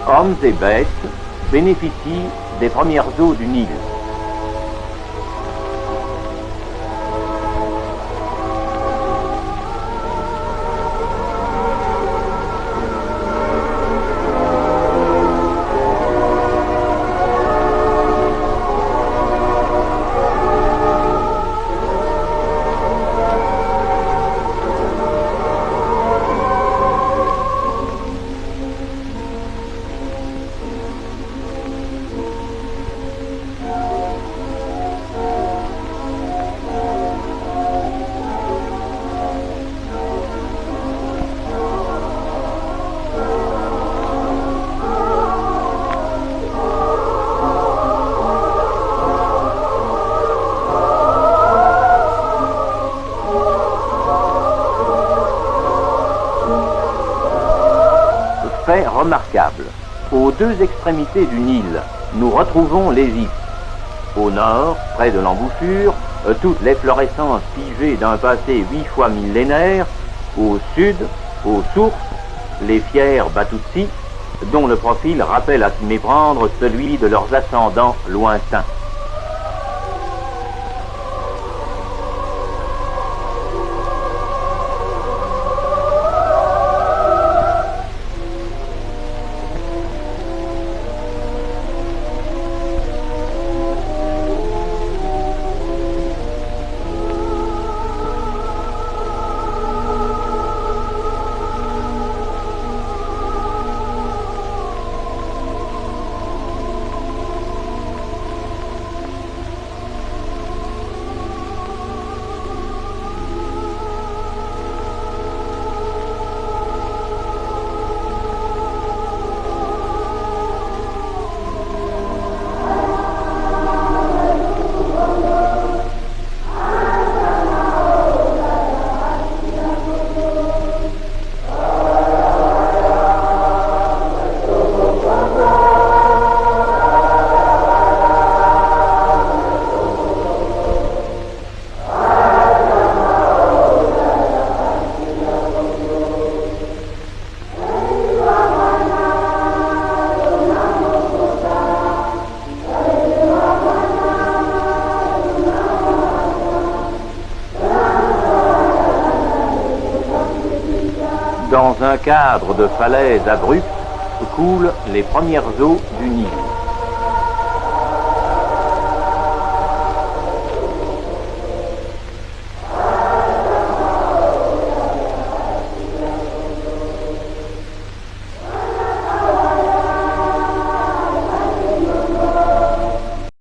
Hommes et bêtes bénéficient des premières eaux du Nil. Fait remarquable. Aux deux extrémités du Nil, nous retrouvons l'Égypte. Au nord, près de l'embouchure, toute l'efflorescence figée d'un passé 8 fois millénaire. Au sud, aux sources, les fiers Batutsi, dont le profil rappelle à s'y méprendre celui de leurs ascendants lointains. Dans un cadre de falaises abruptes coulent les premières eaux du Nil.